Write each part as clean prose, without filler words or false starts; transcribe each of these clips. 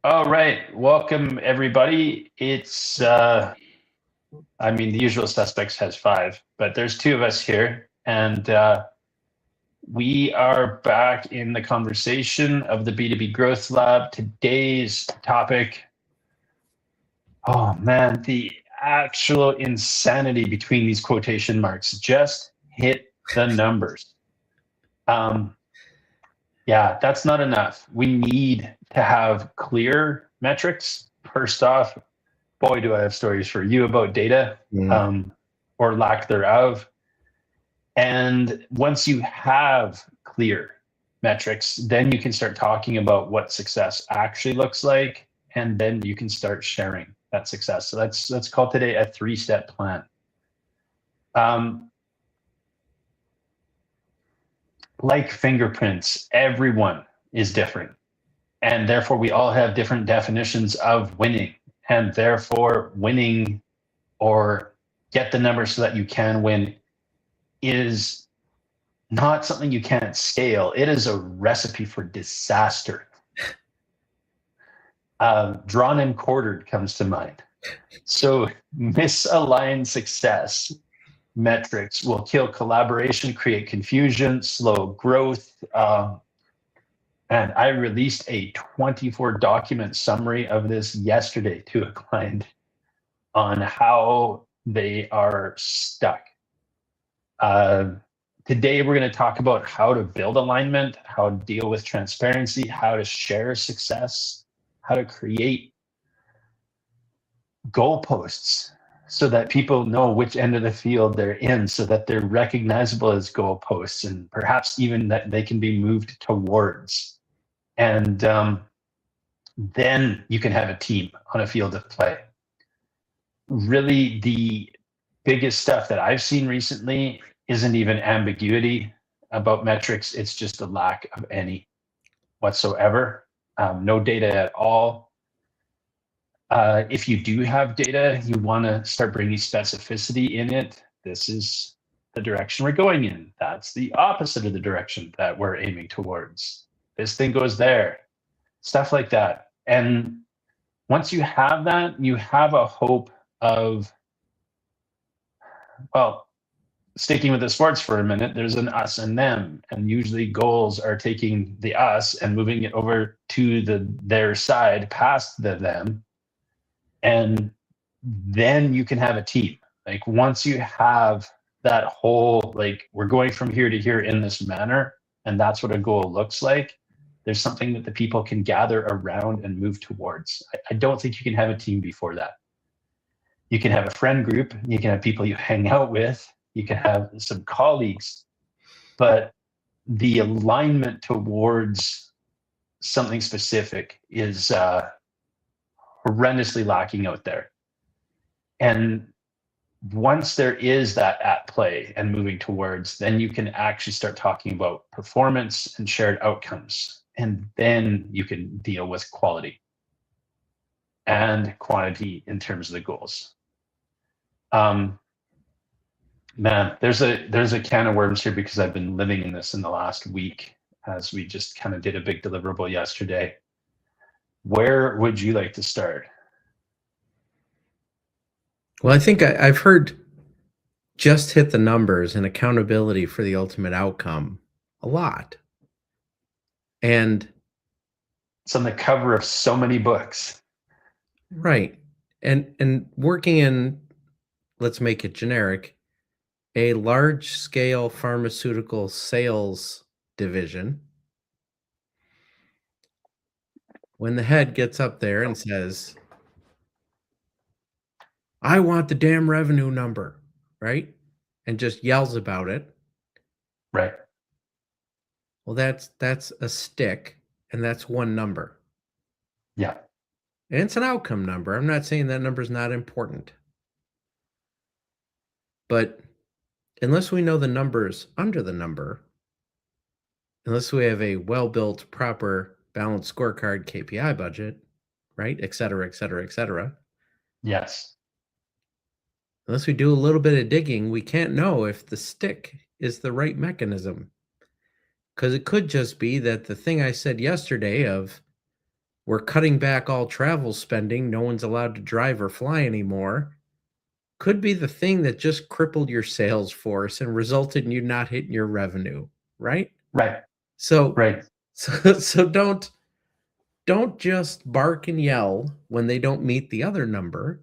All right. Welcome, everybody. The usual suspects has five, but there's two of us here. And we are back in the conversation of the B2B Growth Lab. Today's topic, oh man, the actual insanity between these quotation marks. Just hit the numbers. Yeah, that's not enough. We need to have clear metrics. First off, boy, do I have stories for you about data or lack thereof. And once you have clear metrics, then you can start talking about what success actually looks like, and then you can start sharing that success. So let's call today a 3-step plan. Like fingerprints, everyone is different. And therefore, we all have different definitions of winning. And therefore, winning or get the numbers so that you can win is not something you can't scale. It is a recipe for disaster. Drawn and quartered comes to mind. So misaligned success metrics will kill collaboration, create confusion, slow growth. And I released a 24-document summary of this yesterday to a client on how they are stuck. Today, we're going to talk about how to build alignment, how to deal with transparency, how to share success, how to create goalposts so that people know which end of the field they're in, so that they're recognizable as goalposts, and perhaps even that they can be moved towards. And then you can have a team on a field of play. Really, the biggest stuff that I've seen recently isn't even ambiguity about metrics. It's just a lack of any whatsoever. No data at all. If you do have data, you want to start bringing specificity in it. This is the direction we're going in. That's the opposite of the direction that we're aiming towards. This thing goes there. Stuff like that. And once you have that, you have a hope of, well, sticking with the sports for a minute, there's an us and them. And usually goals are taking the us and moving it over to their side past the them. And then you can have a team. Like once you have that whole, like we're going from here to here in this manner, and that's what a goal looks like, there's something that the people can gather around and move towards. I don't think you can have a team before that. You can have a friend group, you can have people you hang out with, you can have some colleagues, but the alignment towards something specific is horrendously lacking out there. And once there is that at play and moving towards, then you can actually start talking about performance and shared outcomes. And then you can deal with quality and quantity in terms of the goals. Man, there's a can of worms here because I've been living in this in the last week as we just kind of did a big deliverable yesterday. Where would you like to start? Well, I think I've heard just hit the numbers and accountability for the ultimate outcome a lot. And it's on the cover of so many books. Right. And working in, let's make it generic, a large scale pharmaceutical sales division, when the head gets up there and says, I want the damn revenue number, right? And just yells about it. Right. Well, that's a stick, and that's one number. Yeah. And it's an outcome number. I'm not saying that number is not important. But unless we know the numbers under the number, unless we have a well-built, proper, balanced scorecard KPI budget, right, et cetera, et cetera, et cetera. Yes. Unless we do a little bit of digging, we can't know if the stick is the right mechanism. Because it could just be that the thing I said yesterday of we're cutting back all travel spending, no one's allowed to drive or fly anymore, could be the thing that just crippled your sales force and resulted in you not hitting your revenue, right? Right. So, Right. so don't just bark and yell when they don't meet the other number.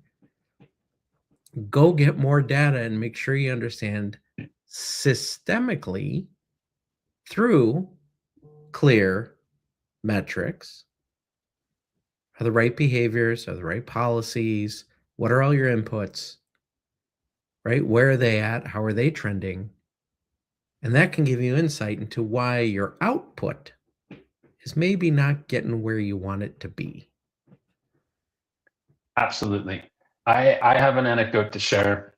Go get more data and make sure you understand systemically through clear metrics. Are the right behaviors, are the right policies, what are all your inputs, right? Where are they at? How are they trending? And that can give you insight into why your output is maybe not getting where you want it to be. Absolutely. I have an anecdote to share.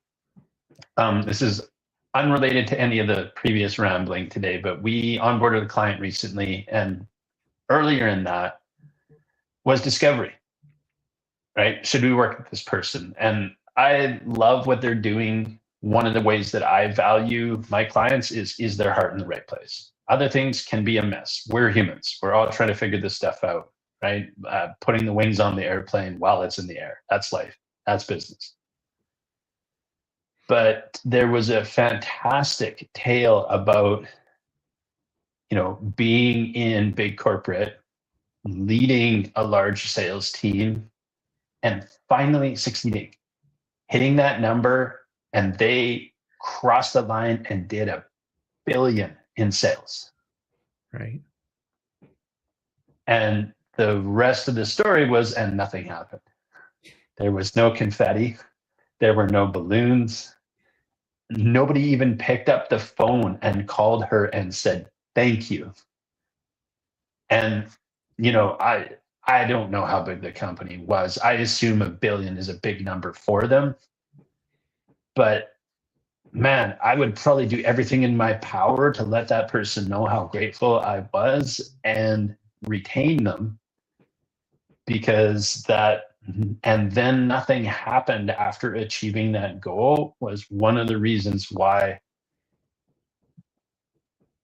This is unrelated to any of the previous rambling today, but we onboarded a client recently, and earlier in that was discovery, right? Should we work with this person? And I love what they're doing. One of the ways that I value my clients is their heart in the right place. Other things can be a mess. We're humans. We're all trying to figure this stuff out, right? Putting the wings on the airplane while it's in the air. That's life. That's business. But there was a fantastic tale about, being in big corporate, leading a large sales team, and finally succeeding, hitting that number, and they crossed the line and did $1 billion in sales. Right. And the rest of the story was, and nothing happened. There was no confetti. There were no balloons. Nobody even picked up the phone and called her and said, thank you. And, I don't know how big the company was. I assume $1 billion is a big number for them. But man, I would probably do everything in my power to let that person know how grateful I was and retain them, because and then nothing happened after achieving that goal was one of the reasons why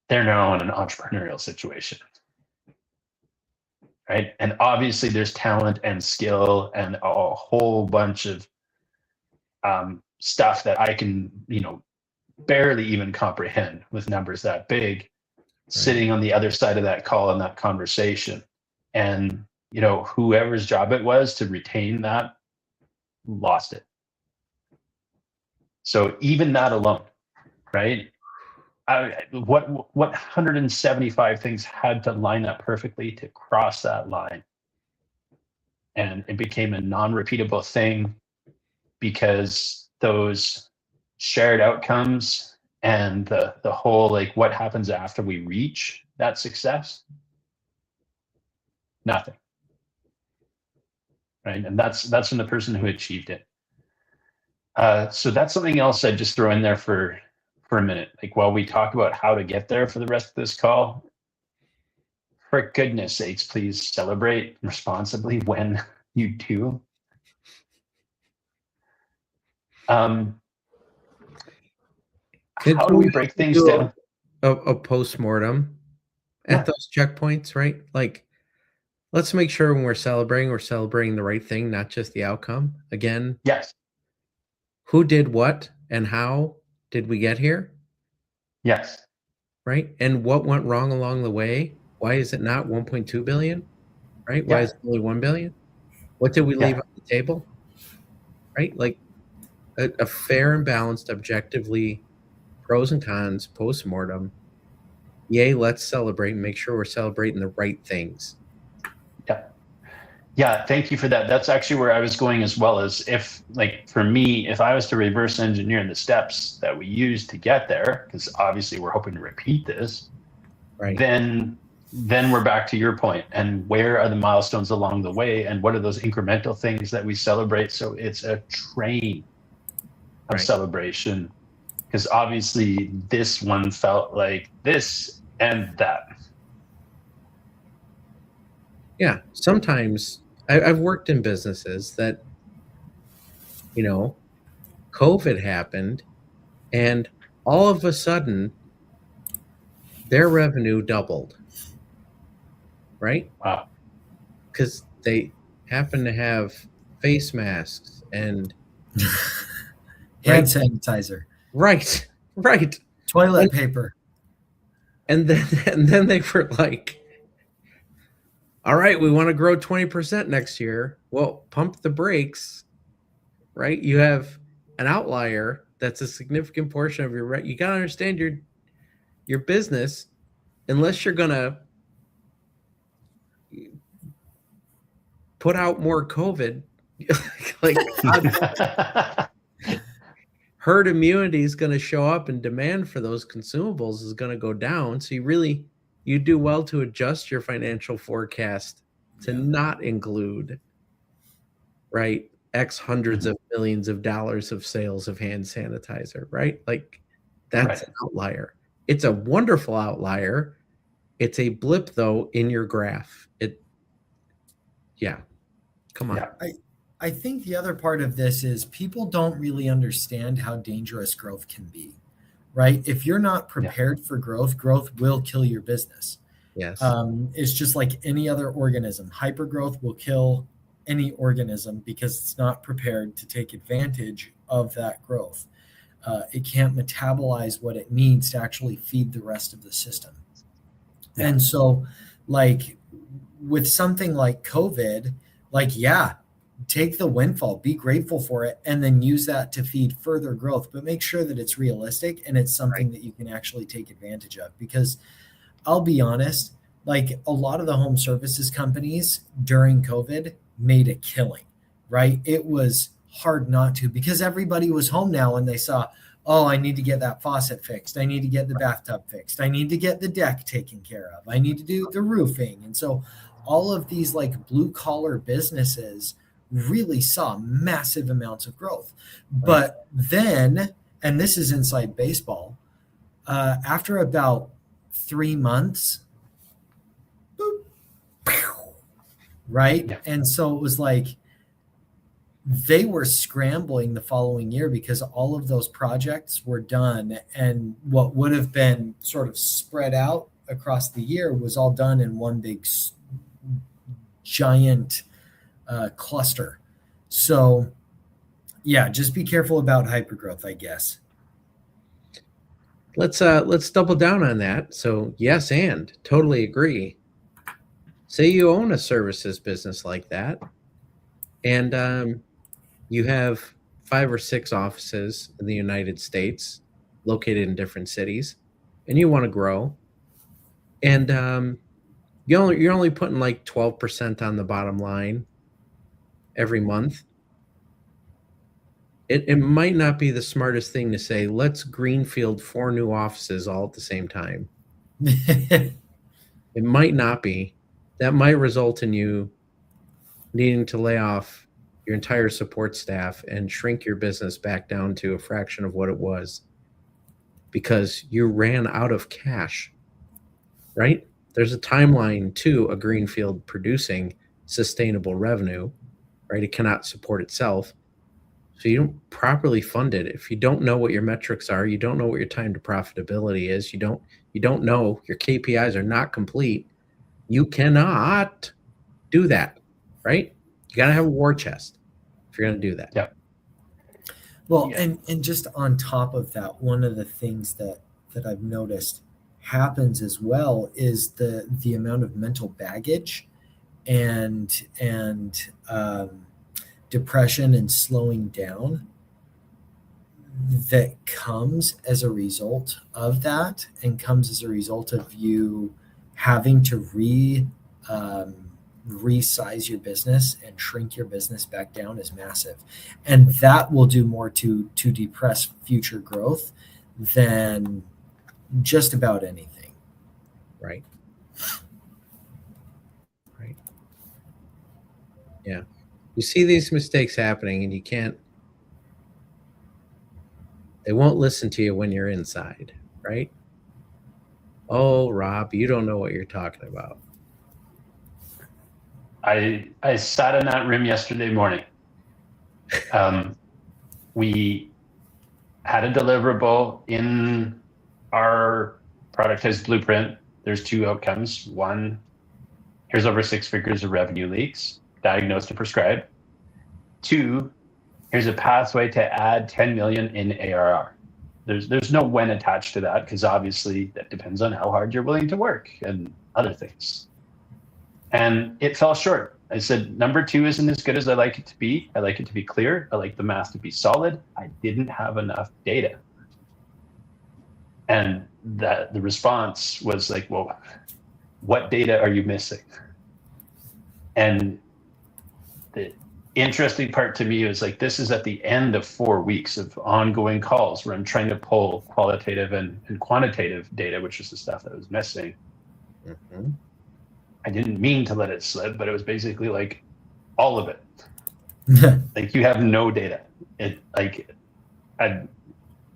they're now in an entrepreneurial situation. Right. And obviously there's talent and skill and a whole bunch of stuff that I can, barely even comprehend with numbers that big, sitting on the other side of that call and that conversation. And, whoever's job it was to retain that lost it. So even that alone, right? What 175 things had to line up perfectly to cross that line, and it became a non-repeatable thing because those shared outcomes and the whole, like, what happens after we reach that success, nothing, right? And that's from the person who achieved it. So that's something else I'd just throw in there for a minute. Like, while we talk about how to get there for the rest of this call, for goodness sakes, please celebrate responsibly when you do. How do we break things down? A post-mortem at those checkpoints, right? Like, let's make sure when we're celebrating the right thing, not just the outcome. Again, yes. Who did what and how did we get here? Yes. Right? And what went wrong along the way? Why is it not 1.2 billion? Right? Why is it only 1 billion? What did we leave on the table? Right? Like a fair and balanced, objectively, pros and cons, post-mortem. Yay, let's celebrate and make sure we're celebrating the right things. Yeah, thank you for that. That's actually where I was going as well. As if, like, for me, if I was to reverse engineer the steps that we use to get there, because obviously we're hoping to repeat this, right? Then we're back to your point. And where are the milestones along the way? And what are those incremental things that we celebrate? So it's a train of celebration, because obviously this one felt like this and that. Yeah, sometimes I've worked in businesses that, COVID happened, and all of a sudden, their revenue doubled, right? Wow. Because they happen to have face masks and hand sanitizer, right, toilet paper. And then they were like, all right, we want to grow 20% next year. Well, pump the brakes, right? You have an outlier that's a significant portion of your you got to understand your business, unless you're going to put out more COVID, like herd immunity is going to show up and demand for those consumables is going to go down. So you do well to adjust your financial forecast to not include, right, X hundreds of millions of dollars of sales of hand sanitizer, right? Like that's an outlier. It's a wonderful outlier. It's a blip though in your graph. Come on. Yeah. I think the other part of this is people don't really understand how dangerous growth can be, right? If you're not prepared for growth, growth will kill your business. Yes. It's just like any other organism. Hypergrowth will kill any organism because it's not prepared to take advantage of that growth. It can't metabolize what it needs to actually feed the rest of the system. Yeah. And so, like, with something like COVID, like, take the windfall, be grateful for it, and then use that to feed further growth. But make sure that it's realistic and it's something that you can actually take advantage of. Because I'll be honest, like a lot of the home services companies during COVID made a killing, right? It was hard not to, because everybody was home now and they saw, oh, I need to get that faucet fixed. I need to get the bathtub fixed. I need to get the deck taken care of. I need to do the roofing. And so all of these like blue collar businesses really saw massive amounts of growth. But then, and this is inside baseball, after about 3 months, boop, right? Yeah. And so it was like they were scrambling the following year because all of those projects were done, and what would have been sort of spread out across the year was all done in one big giant cluster. So just be careful about hypergrowth, I guess. Let's double down on that. So yes, and totally agree. Say you own a services business like that, and you have 5 or 6 offices in the United States located in different cities, and you want to grow, and you're only putting like 12% on the bottom line every month. It might not be the smartest thing to say, let's greenfield 4 new offices all at the same time. It might not be. That might result in you needing to lay off your entire support staff and shrink your business back down to a fraction of what it was because you ran out of cash, right? There's a timeline to a greenfield producing sustainable revenue, right? It cannot support itself. So you don't properly fund it. If you don't know what your metrics are, you don't know what your time to profitability is, you don't know, your KPIs are not complete, you cannot do that, right? You got to have a war chest if you're going to do that. Yeah. Well, and just on top of that, one of the things that I've noticed happens as well is the amount of mental baggage and depression and slowing down that comes as a result of that, and comes as a result of you having to resize your business and shrink your business back down is massive. And that will do more to depress future growth than just about anything. Right. Yeah. You see these mistakes happening and they won't listen to you when you're inside, right? Oh, Rob, you don't know what you're talking about. I sat in that room yesterday morning. We had a deliverable in our productized blueprint. There's 2 outcomes. One, here's over 6 figures of revenue leaks. diagnosed and prescribed. 2, here's a pathway to add 10 million in ARR. There's no when attached to that, because obviously that depends on how hard you're willing to work and other things. And it fell short. I said, number 2 isn't as good as I like it to be. I like it to be clear. I like the math to be solid. I didn't have enough data. And the response was like, well, what data are you missing? And the interesting part to me is like, this is at the end of 4 weeks of ongoing calls where I'm trying to pull qualitative and quantitative data, which is the stuff that was missing. Mm-hmm. I didn't mean to let it slip, but it was basically like all of it. Like, you have no data. It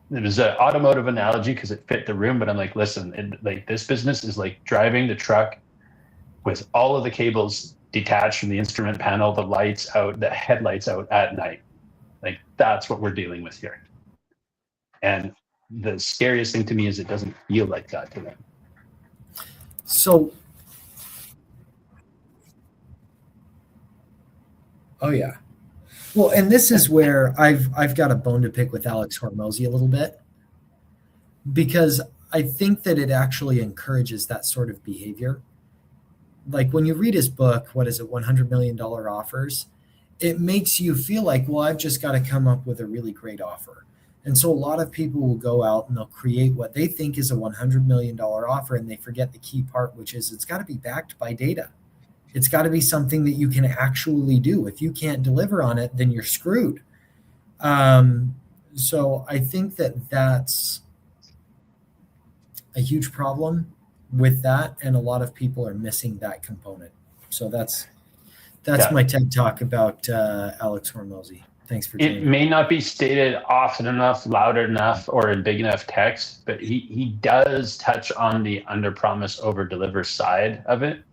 was an automotive analogy because it fit the room, but I'm like, listen, like, this business is like driving the truck with all of the cables detached from the instrument panel, the lights out, the headlights out at night. Like, that's what we're dealing with here. And the scariest thing to me is it doesn't feel like that to them. So, oh yeah. Well, and this is where I've got a bone to pick with Alex Hormozy a little bit, because I think that it actually encourages that sort of behavior. Like, when you read his book, what is it, $100 million offers, it makes you feel like, well, I've just got to come up with a really great offer. And so a lot of people will go out and they'll create what they think is a $100 million offer, and they forget the key part, which is it's got to be backed by data. It's got to be something that you can actually do. If you can't deliver on it, then you're screwed. So I think that that's a huge problem with that, and a lot of people are missing that component. So that's my TED talk about Alex Hormozy. Thanks for joining. It may not be stated often enough, loud enough, or in big enough text, but he does touch on the under promise, over deliver side of it.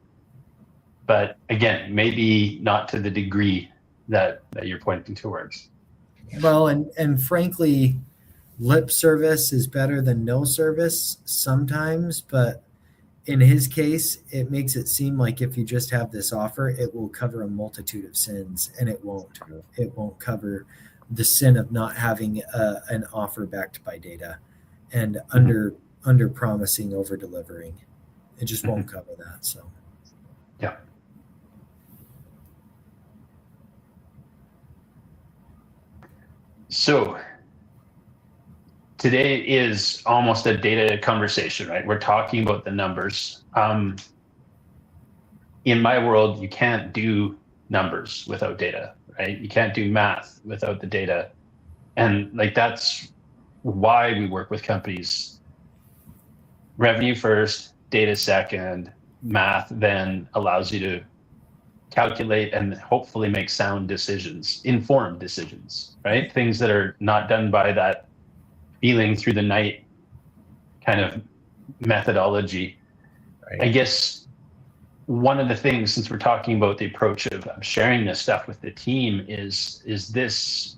But again, maybe not to the degree that you're pointing towards. Well, and frankly, lip service is better than no service sometimes, but in his case, it makes it seem like if you just have this offer, it will cover a multitude of sins, and it won't. It won't cover the sin of not having an offer backed by data and under promising, over delivering. It just won't cover that. So, yeah. So today is almost a data conversation, right? We're talking about the numbers. In my world, you can't do numbers without data, right? You can't do math without the data. And like, that's why we work with companies. Revenue first, data second, math then allows you to calculate and hopefully make sound decisions, informed decisions, right? Things that are not done by that feeling through the night kind of methodology. Right. I guess one of the things, since we're talking about the approach of sharing this stuff with the team, is this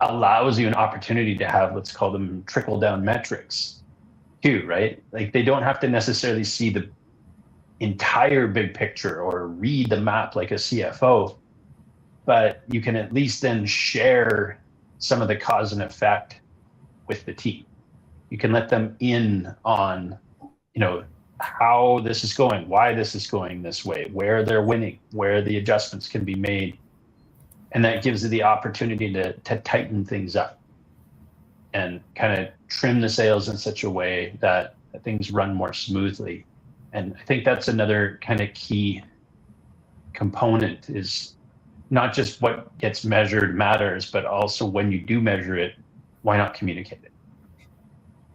allows you an opportunity to have, let's call them trickle down metrics too, right? Like, they don't have to necessarily see the entire big picture or read the map like a CFO, but you can at least then share some of the cause and effect with the team. You can let them in on, how this is going, why this is going this way, where they're winning, where the adjustments can be made. And that gives you the opportunity to tighten things up and kind of trim the sails in such a way that things run more smoothly. And I think that's another kind of key component, is not just what gets measured matters, but also when you do measure it, why not communicate it,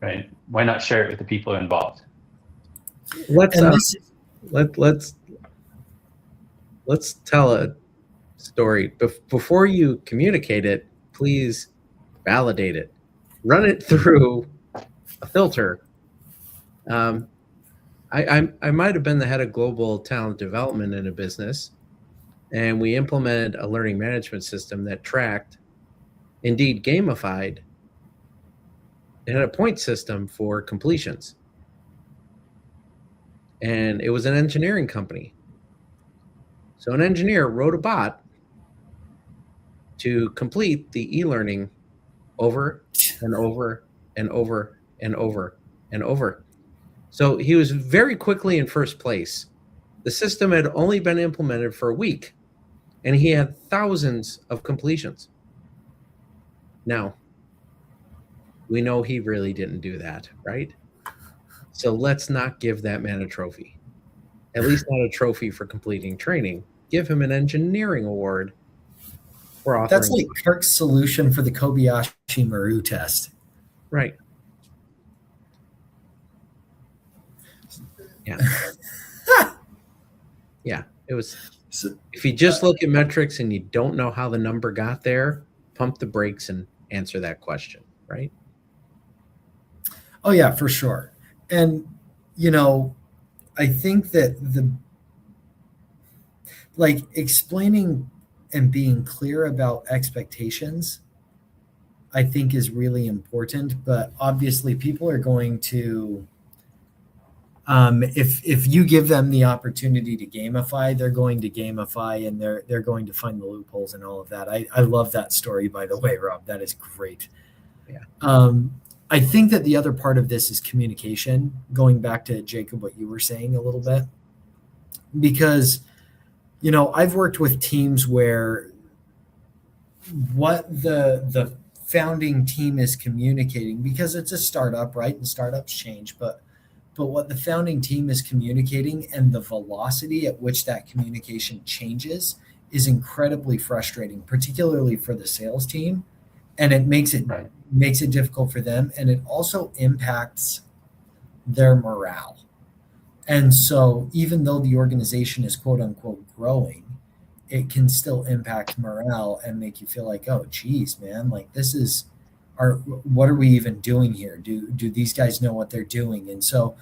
right? Why not share it with the people involved? Let's tell a story. Before you communicate it, please validate it. Run it through a filter. I might have been the head of global talent development in a business, and we implemented a learning management system that tracked, indeed gamified. It had a point system for completions. And it was an engineering company. So an engineer wrote a bot to complete the e-learning over and over and over and over and over. So he was very quickly in first place. The system had only been implemented for a week, and he had thousands of completions. Now, we know he really didn't do that, right? So let's not give that man a trophy. At least not a trophy for completing training. Give him an engineering award for authoring. That's like Kirk's solution for the Kobayashi-Maru test. Right. Yeah. Yeah, it was. If you just look at metrics and you don't know how the number got there, pump the brakes and answer that question, right? Oh yeah, for sure. And I think that explaining and being clear about expectations, I think, is really important. But obviously people are going to, if you give them the opportunity to gamify, they're going to gamify, and they're going to find the loopholes and all of that. I love that story, by the way, Rob. That is great. Yeah. I think that the other part of this is communication, going back to Jacob, what you were saying a little bit, because, I've worked with teams where what the founding team is communicating, because it's a startup, right? And startups change, but what the founding team is communicating and the velocity at which that communication changes is incredibly frustrating, particularly for the sales team. And it makes it difficult for them, and it also impacts their morale. And so even though the organization is quote unquote growing, it can still impact morale and make you feel like, oh geez, man, like what are we even doing here? Do these guys know what they're doing? And so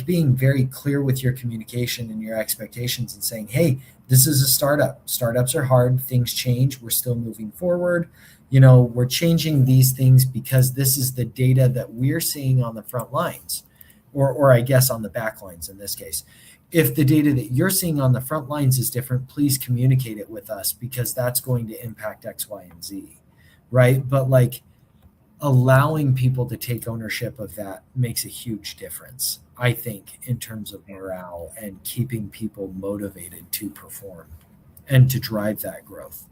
being very clear with your communication and your expectations and saying, hey, this is a startup. Startups are hard. Things change. We're still moving forward. We're changing these things because this is the data that we're seeing on the front lines, or I guess on the back lines in this case. If the data that you're seeing on the front lines is different, please communicate it with us, because that's going to impact X, Y, and Z, right? But allowing people to take ownership of that makes a huge difference, I think, in terms of morale and keeping people motivated to perform and to drive that growth.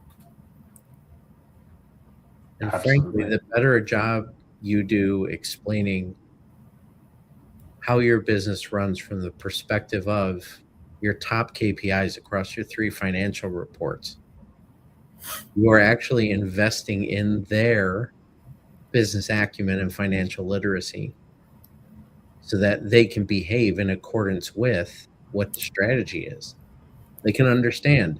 And frankly, the better a job you do explaining how your business runs from the perspective of your top KPIs across your 3 financial reports, you are actually investing in their business acumen and financial literacy so that they can behave in accordance with what the strategy is. They can understand,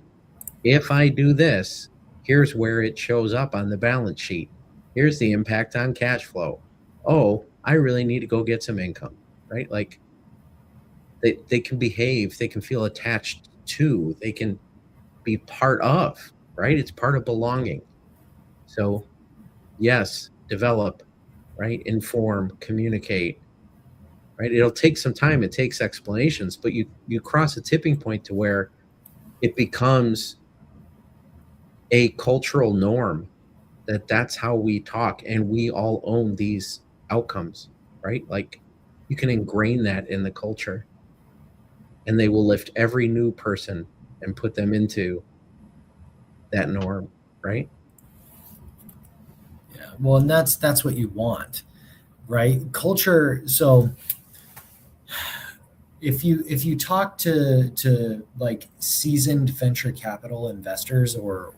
if I do this, here's where it shows up on the balance sheet. Here's the impact on cash flow. Oh, I really need to go get some income, right? They can behave, they can feel attached to, they can be part of, right? It's part of belonging. So yes, develop, right? Inform, communicate, right? It'll take some time. It takes explanations, but you cross a tipping point to where it becomes a cultural norm that's how we talk, and we all own these outcomes, right? You can ingrain that in the culture, and they will lift every new person and put them into that norm, right? Yeah, well, and that's what you want, right? Culture. So if you talk to seasoned venture capital investors or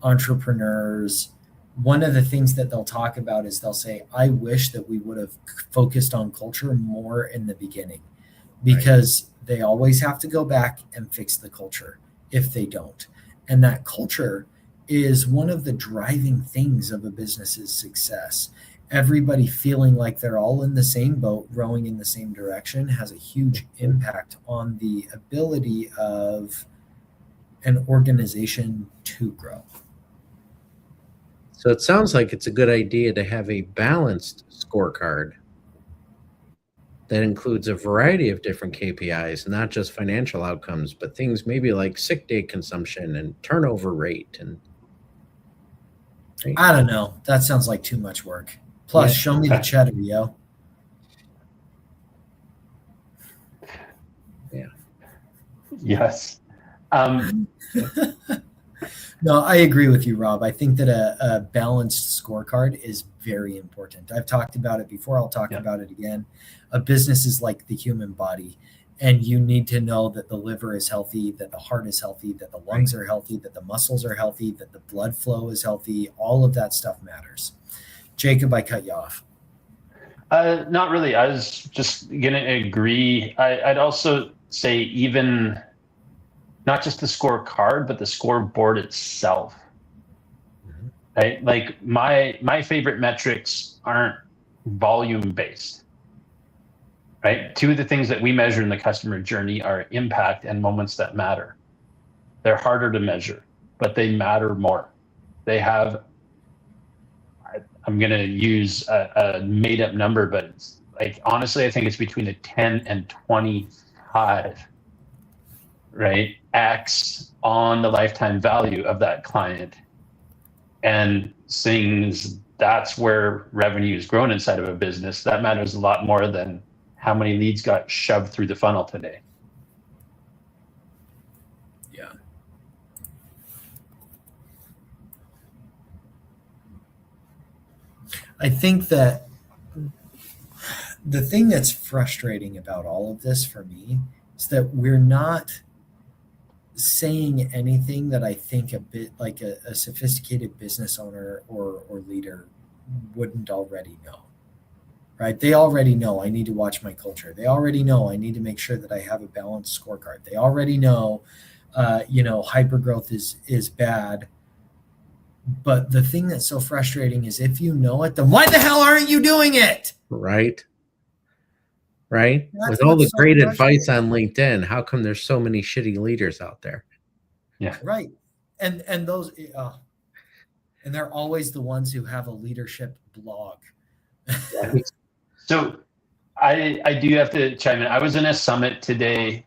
entrepreneurs, one of the things that they'll talk about is they'll say, I wish that we would have focused on culture more in the beginning, because they always have to go back and fix the culture if they don't. And that culture is one of the driving things of a business's success. Everybody feeling like they're all in the same boat, rowing in the same direction, has a huge impact on the ability of an organization to grow. So it sounds like it's a good idea to have a balanced scorecard that includes a variety of different KPIs, not just financial outcomes, but things maybe like sick day consumption and turnover rate. And I don't know. That sounds like too much work. Plus, show me the cheddar, yo. Yeah. Yes. No, I agree with you, Rob. I think that a balanced scorecard is very important. I've talked about it before. I'll talk about it again. A business is like the human body, and you need to know that the liver is healthy, that the heart is healthy, that the lungs are healthy, that the muscles are healthy, that the blood flow is healthy. All of that stuff matters. Jacob, I cut you off. Not really. I was just going to agree. I'd also say even not just the scorecard, but the scoreboard itself. Mm-hmm. Right? Like my favorite metrics aren't volume based. Right? Two of the things that we measure in the customer journey are impact and moments that matter. They're harder to measure, but they matter more. They have, I'm going to use a made up number, but it's like, honestly, I think it's between a 10 and 25, right? X on the lifetime value of that client. And things, that's where revenue is grown inside of a business. That matters a lot more than how many leads got shoved through the funnel today. Yeah. I think that the thing that's frustrating about all of this for me is that we're not saying anything that I think a bit like a sophisticated business owner or leader wouldn't already know. Right? They already know I need to watch my culture. They already know I need to make sure that I have a balanced scorecard. They already know, hypergrowth is bad. But the thing that's so frustrating is if you know it, then why the hell aren't you doing it? Right. With all the great advice on LinkedIn, how come there's so many shitty leaders out there? Yeah. Right. And those, and they're always the ones who have a leadership blog. So I do have to chime in. I was in a summit today.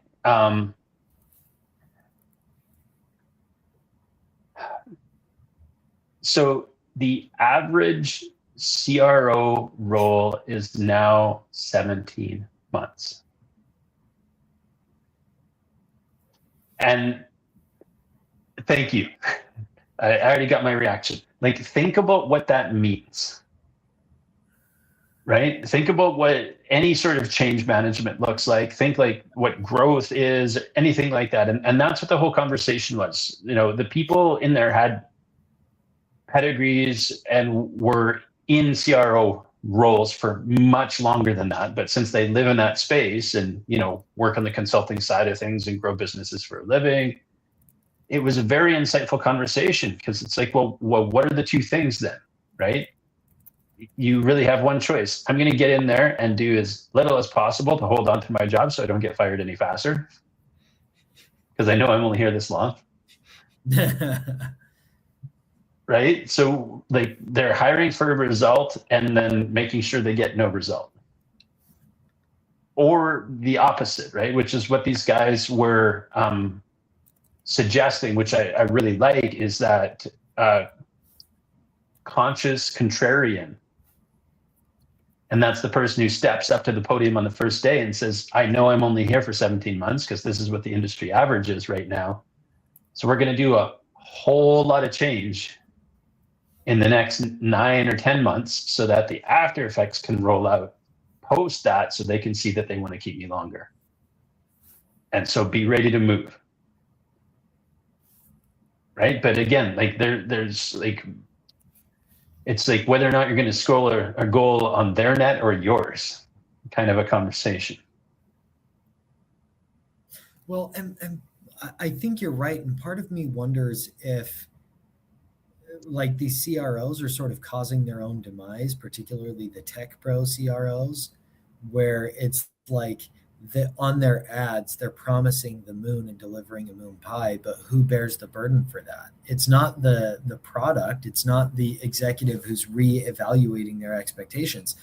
So the average CRO role is now 17 months. And thank you. I already got my reaction. Like, think about what that means. Right? Think about what any sort of change management looks like. Think like what growth is, anything like that. And that's what the whole conversation was. The people in there had pedigrees and were in CRO roles for much longer than that. But since they live in that space and, work on the consulting side of things and grow businesses for a living, it was a very insightful conversation because it's like, well, what are the two things then, right? You really have one choice. I'm going to get in there and do as little as possible to hold on to my job so I don't get fired any faster. Because I know I'm only here this long. Right? So like they're hiring for a result and then making sure they get no result. Or the opposite, right? Which is what these guys were suggesting, which I really like, is that conscious contrarian. And that's the person who steps up to the podium on the first day and says, I know I'm only here for 17 months because this is what the industry average is right now. So we're going to do a whole lot of change in the next 9 or 10 months so that the after effects can roll out post that so they can see that they want to keep me longer. And so be ready to move. Right? But again, like there's like, it's like whether or not you're going to score a goal on their net or yours, kind of a conversation. Well, and I think you're right. And part of me wonders if like these CROs are sort of causing their own demise, particularly the tech pro CROs, where it's like on their ads, they're promising the moon and delivering a moon pie, but who bears the burden for that? It's not the product. It's not the executive who's reevaluating their expectations.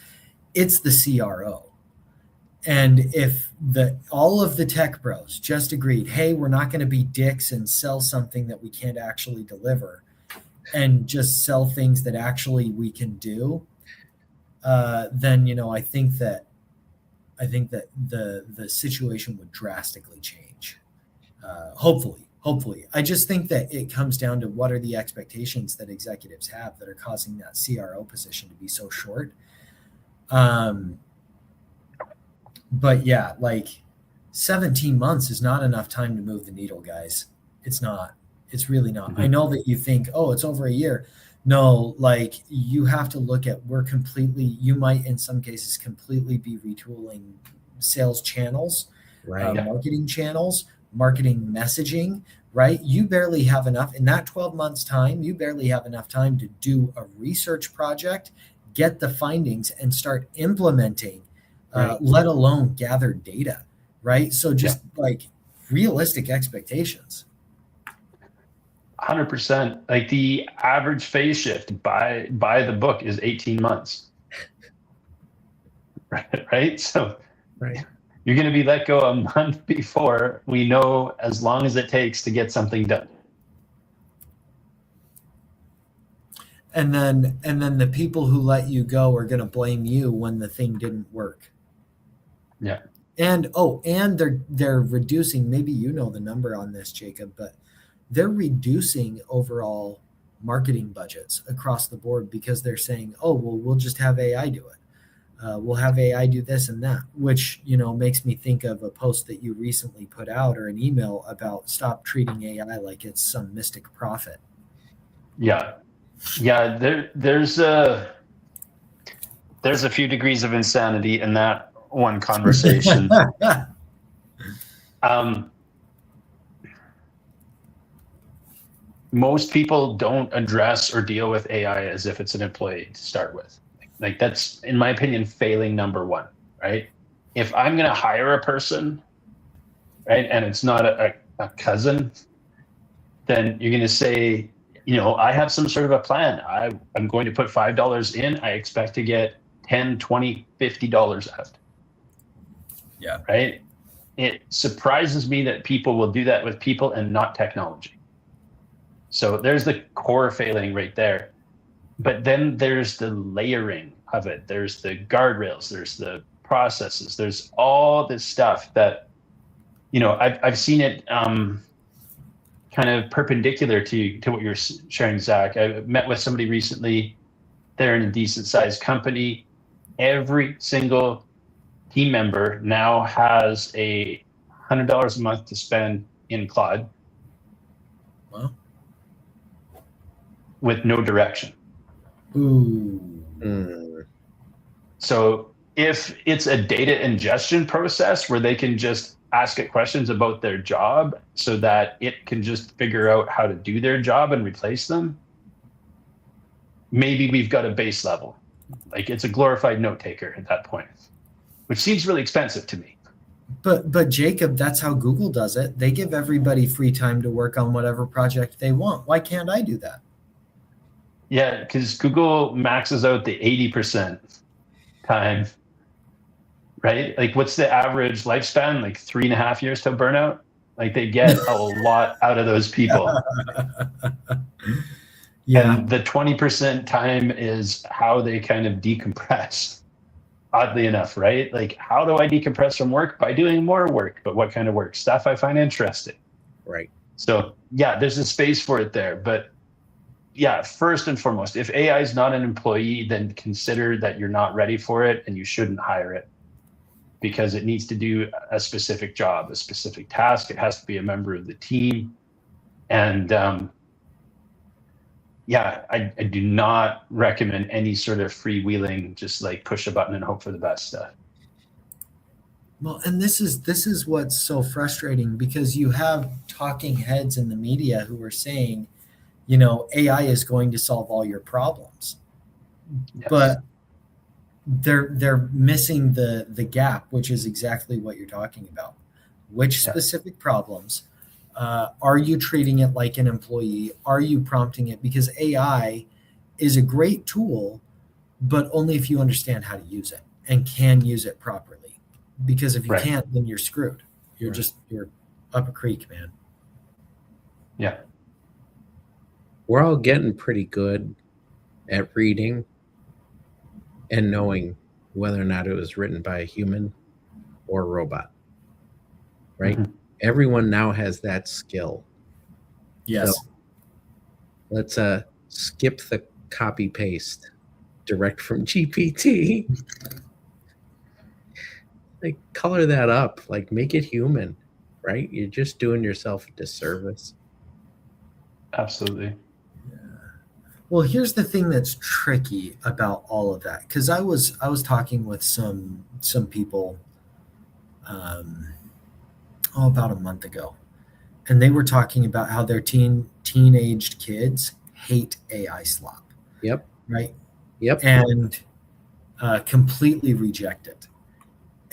It's the CRO. And if all of the tech bros just agreed, hey, we're not going to be dicks and sell something that we can't actually deliver, and just sell things that actually we can do, then I think that the situation would drastically change. Hopefully, I just think that it comes down to what are the expectations that executives have that are causing that CRO position to be so short. But yeah, like 17 months is not enough time to move the needle, guys. It's not. It's really not. Mm-hmm. I know that you think, oh, it's over a year. No, like you have to look at you might in some cases completely be retooling sales channels, Right. Marketing channels, marketing messaging, right? You barely have enough in that 12 months time. You barely have enough time to do a research project, get the findings and start implementing, let alone gather data, right? So just like realistic expectations. 100%. Like the average phase shift by the book is 18 months. Right? So you're going to be let go a month before we know as long as it takes to get something done. And then the people who let you go are going to blame you when the thing didn't work. Yeah. And they're reducing, maybe you know the number on this, Jacob, but they're reducing overall marketing budgets across the board because they're saying, oh, well, we'll just have AI do it. We'll have AI do this and that, which, makes me think of a post that you recently put out or an email about stop treating AI like it's some mystic prophet. Yeah. Yeah. There's a few degrees of insanity in that one conversation. Most people don't address or deal with AI as if it's an employee to start with. Like that's, in my opinion, failing number one, right? If I'm going to hire a person, right, and it's not a cousin, then you're going to say, I have some sort of a plan. I'm going to put $5 in. I expect to get $10, $20, $50 out. Yeah. Right? It surprises me that people will do that with people and not technology. So there's the core failing right there. But then there's the layering of it. There's the guardrails. There's the processes. There's all this stuff that, I've seen it kind of perpendicular to what you're sharing, Zach. I met with somebody recently. They're in a decent sized company. Every single team member now has $100 a month to spend in Claude. Wow. With no direction. Ooh. So if it's a data ingestion process where they can just ask it questions about their job so that it can just figure out how to do their job and replace them, maybe we've got a base level. Like it's a glorified note taker at that point, which seems really expensive to me. But Jacob, that's how Google does it. They give everybody free time to work on whatever project they want. Why can't I do that? Yeah, because Google maxes out the 80% time, right? Like what's the average lifespan? Like 3.5 years till burnout? Like they get a lot out of those people. Yeah. And the 20% time is how they kind of decompress. Oddly enough, right? Like how do I decompress from work? By doing more work, but what kind of work? Stuff I find interesting. Right. So yeah, there's a space for it there. But yeah, first and foremost, if AI is not an employee, then consider that you're not ready for it and you shouldn't hire it because it needs to do a specific job, a specific task. It has to be a member of the team. And I do not recommend any sort of freewheeling, just like push a button and hope for the best stuff. Well, and this is what's so frustrating because you have talking heads in the media who are saying, AI is going to solve all your problems. Yes. But they're missing the gap, which is exactly what you're talking about. Which specific problems are you treating it like an employee? Are you prompting it? Because AI is a great tool, but only if you understand how to use it and can use it properly. because if you Right. can't, then you're screwed. You're Right. you're up a creek, man. Yeah. We're all getting pretty good at reading and knowing whether or not it was written by a human or a robot, right? Mhm. Everyone now has that skill. Yes. So let's skip the copy paste direct from GPT. Like, color that up, like, make it human, right? You're just doing yourself a disservice. Absolutely. Well, here's the thing that's tricky about all of that, because I was talking with some people about a month ago, and they were talking about how their teenaged kids hate AI slop. Yep. Right. Yep. And completely reject it.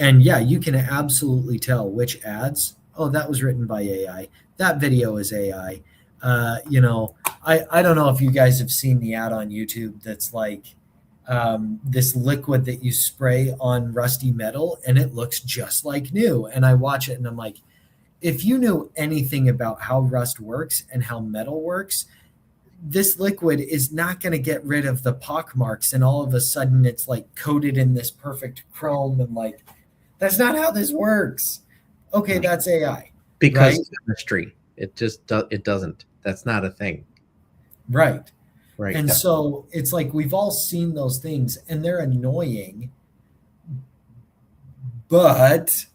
And yeah, you can absolutely tell which ads. Oh, that was written by AI. That video is AI. You know, I don't know if you guys have seen the ad on YouTube that's like this liquid that you spray on rusty metal and it looks just like new. And I watch it and I'm like, if you knew anything about how rust works and how metal works, this liquid is not going to get rid of the pock marks and all of a sudden it's like coated in this perfect chrome and like, that's not how this works. Okay, that's AI. Because right? chemistry, it just it doesn't. That's not a thing. Right. Right. And so it's like we've all seen those things and they're annoying, but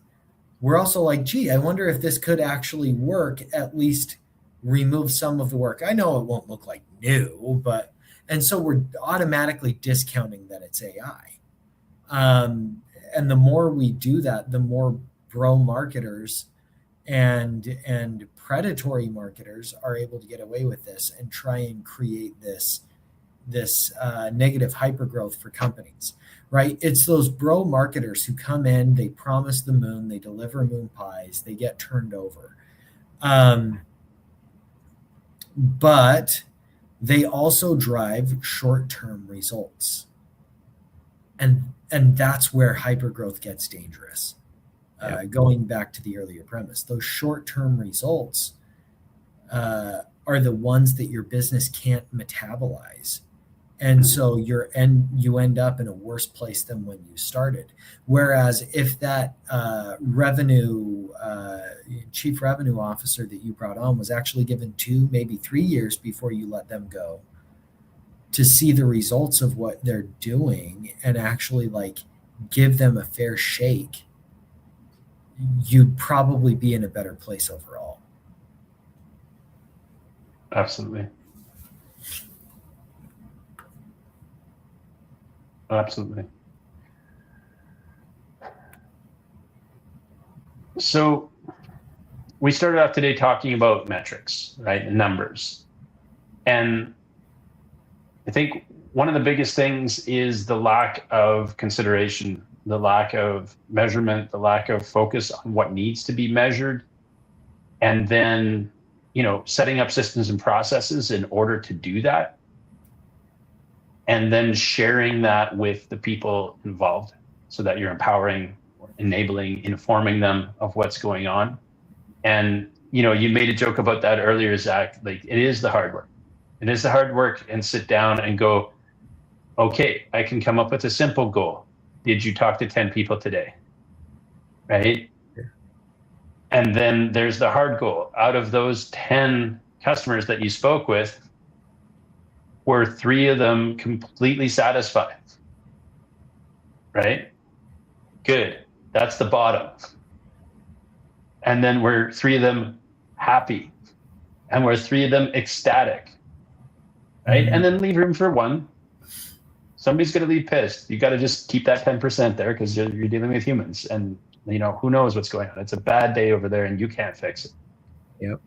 we're also like, gee, I wonder if this could actually work, at least remove some of the work. I know it won't look like new, but, and so we're automatically discounting that it's AI. And the more we do that, the more bro marketers and predatory marketers are able to get away with this and try and create this negative hypergrowth for companies, right? It's those bro marketers who come in, they promise the moon, they deliver moon pies, they get turned over. But they also drive short-term results. And that's where hypergrowth gets dangerous. Going back to the earlier premise, those short-term results are the ones that your business can't metabolize. And so you end up in a worse place than when you started. Whereas if that chief revenue officer that you brought on was actually given 2, maybe 3 years before you let them go to see the results of what they're doing and actually like give them a fair shake, you'd probably be in a better place overall. Absolutely. Absolutely. So we started off today talking about metrics, right? Numbers. And I think one of the biggest things is the lack of consideration, the lack of measurement, the lack of focus on what needs to be measured. And then, setting up systems and processes in order to do that. And then sharing that with the people involved so that you're empowering, enabling, informing them of what's going on. And, you made a joke about that earlier, Zach. Like, it is the hard work. It is the hard work, and sit down and go, okay, I can come up with a simple goal. Did you talk to 10 people today? Right? Yeah. And then there's the hard goal. Out of those 10 customers that you spoke with, were 3 of them completely satisfied? Right? Good. That's the bottom. And then were 3 of them happy? And were 3 of them ecstatic? Right? Mm-hmm. And then leave room for 1. Somebody's going to leave pissed. You got to just keep that 10% there because you're dealing with humans. And, who knows what's going on. It's a bad day over there and you can't fix it. Yep.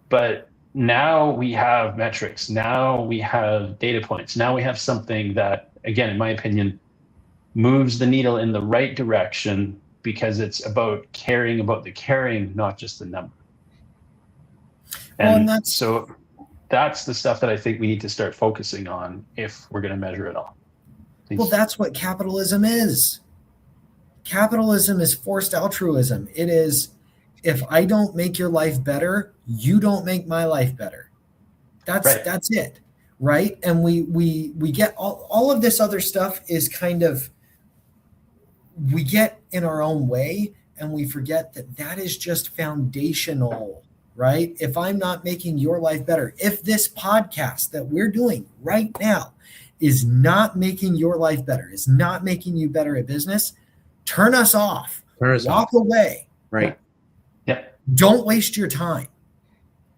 But now we have metrics. Now we have data points. Now we have something that, again, in my opinion, moves the needle in the right direction because it's about caring about the caring, not just the number. And so that's the stuff that I think we need to start focusing on if we're going to measure it all. Well, that's what capitalism is. Capitalism is forced altruism. It is, if I don't make your life better, you don't make my life better. That's it, right? And we get all of this other stuff is kind of, we get in our own way, and we forget that is just foundational, right? If I'm not making your life better, if this podcast that we're doing right now is not making your life better, is not making you better at business, turn us off. Walk away. Right. Yeah. Don't waste your time.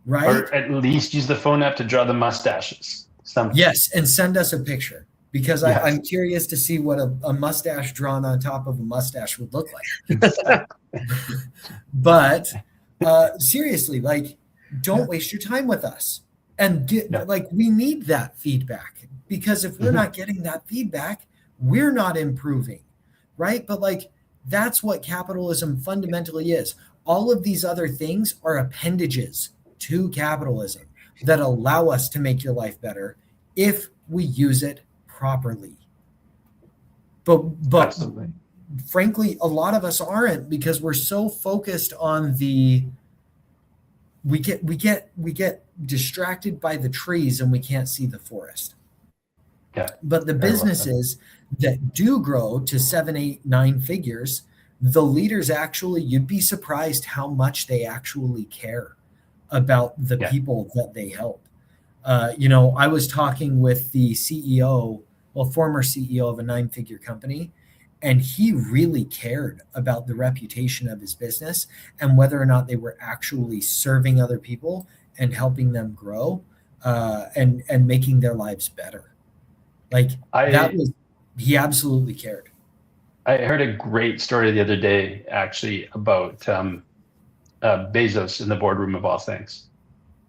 Right. Or at least use the phone app to draw the mustaches. Yes, and send us a picture, because I'm curious to see what a mustache drawn on top of a mustache would look like. But seriously, like, don't waste your time with us. And we need that feedback, because if we're not getting that feedback, we're not improving, right? But like, that's what capitalism fundamentally is. All of these other things are appendages to capitalism that allow us to make your life better if we use it properly. But Absolutely. Frankly, a lot of us aren't, because we're so focused on we get distracted by the trees and we can't see the forest. Yeah. But the businesses that do grow to 7, 8, 9 figures, the leaders actually, you'd be surprised how much they actually care about the people that they help. I was talking with the CEO, former CEO of a 9-figure company, and he really cared about the reputation of his business and whether or not they were actually serving other people and helping them grow and making their lives better. Like, he absolutely cared. I heard a great story the other day, actually, about Bezos in the boardroom of all things.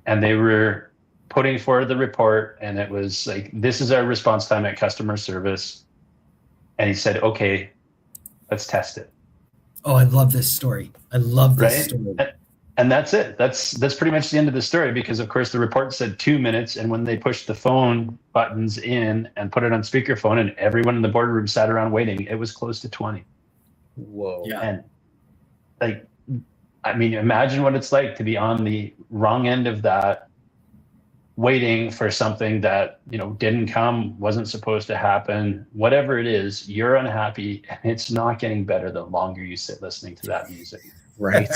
And they were putting forward the report, and it was like, this is our response time at customer service. And he said, okay, let's test it. Oh, I love this story. I love this story. And that's it. That's pretty much the end of the story, because of course the report said 2 minutes, and when they pushed the phone buttons in and put it on speakerphone and everyone in the boardroom sat around waiting, it was close to 20. Whoa. Yeah. And like, I mean, imagine what it's like to be on the wrong end of that, waiting for something that, didn't come, wasn't supposed to happen, whatever it is, you're unhappy, and it's not getting better the longer you sit listening to that music. Right.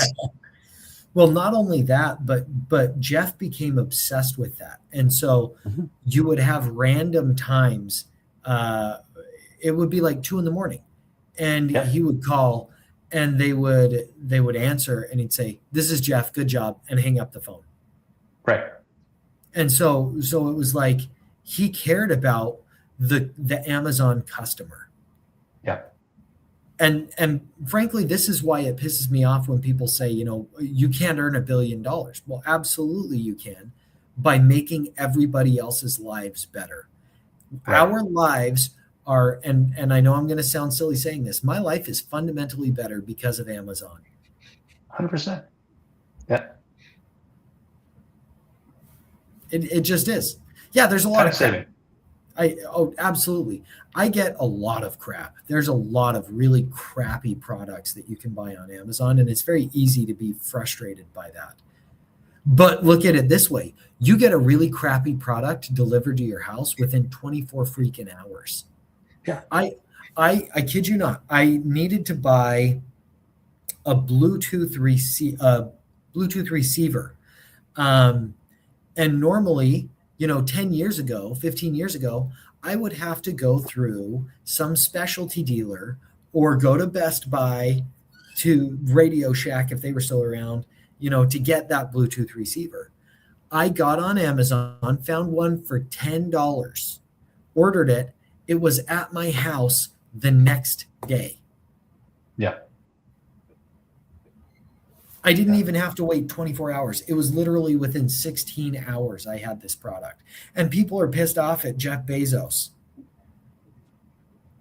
Well, not only that, but Jeff became obsessed with that. And so you would have random times, it would be like 2 a.m, and he would call, and they would answer, and he'd say, "This is Jeff, good job," and hang up the phone. Right. And so it was like, he cared about the Amazon customer. Yeah. And frankly, this is why it pisses me off when people say, you can't earn $1 billion. Well, absolutely you can, by making everybody else's lives better. Right. Our lives are, and I know I'm going to sound silly saying this, my life is fundamentally better because of Amazon. 100%. Yeah. It just is. Yeah, there's a lot of saving. Absolutely. I get a lot of crap. There's a lot of really crappy products that you can buy on Amazon, and it's very easy to be frustrated by that. But look at it this way. You get a really crappy product delivered to your house within 24 freaking hours. Yeah. I kid you not. I needed to buy a Bluetooth receiver. And normally, 10 years ago, 15 years ago, I would have to go through some specialty dealer or go to Best Buy, to Radio Shack if they were still around, to get that Bluetooth receiver. I got on Amazon, found one for $10, ordered it. It was at my house the next day. Yeah. I didn't even have to wait 24 hours. It was literally within 16 hours I had this product. And people are pissed off at Jeff Bezos.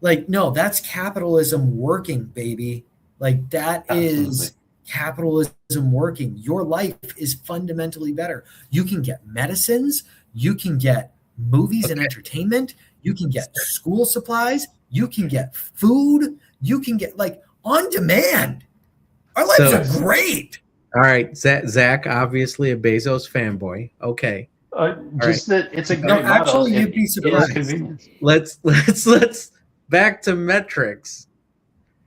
Like, no, that's capitalism working, baby. Like, that is capitalism working. Your life is fundamentally better. You can get medicines. You can get movies and entertainment. You can get school supplies. You can get food. You can get, like, on demand. Our lives So- are great. All right, Zach, obviously a Bezos fanboy. Okay, Just that it's a No, great model. actually, you'd be It is surprised. convenience. let's back to metrics.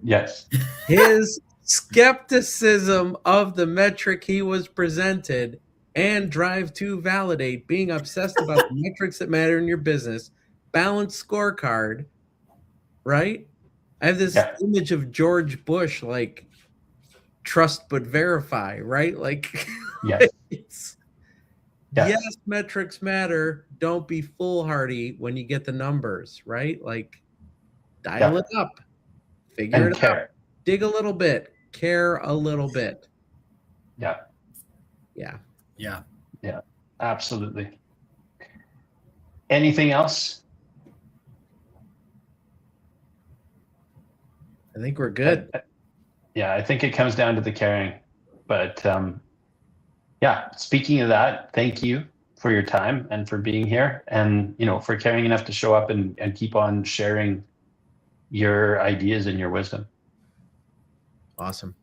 Yes. His skepticism of the metric he was presented and drive to validate, being obsessed about the metrics that matter in your business, balanced scorecard, right? I have this Yeah. image of George Bush, like trust but verify, right? Like, Yes. it's, Yes. yes, metrics matter. Don't be foolhardy when you get the numbers, right? Like, dial Yeah. it up, figure And it out, care. dig a little bit, care a little bit. Yeah. Yeah. Yeah. Absolutely. Anything else? I think we're good. Yeah, I think it comes down to the caring. But yeah, speaking of that, thank you for your time and for being here, and for caring enough to show up and keep on sharing your ideas and your wisdom. Awesome.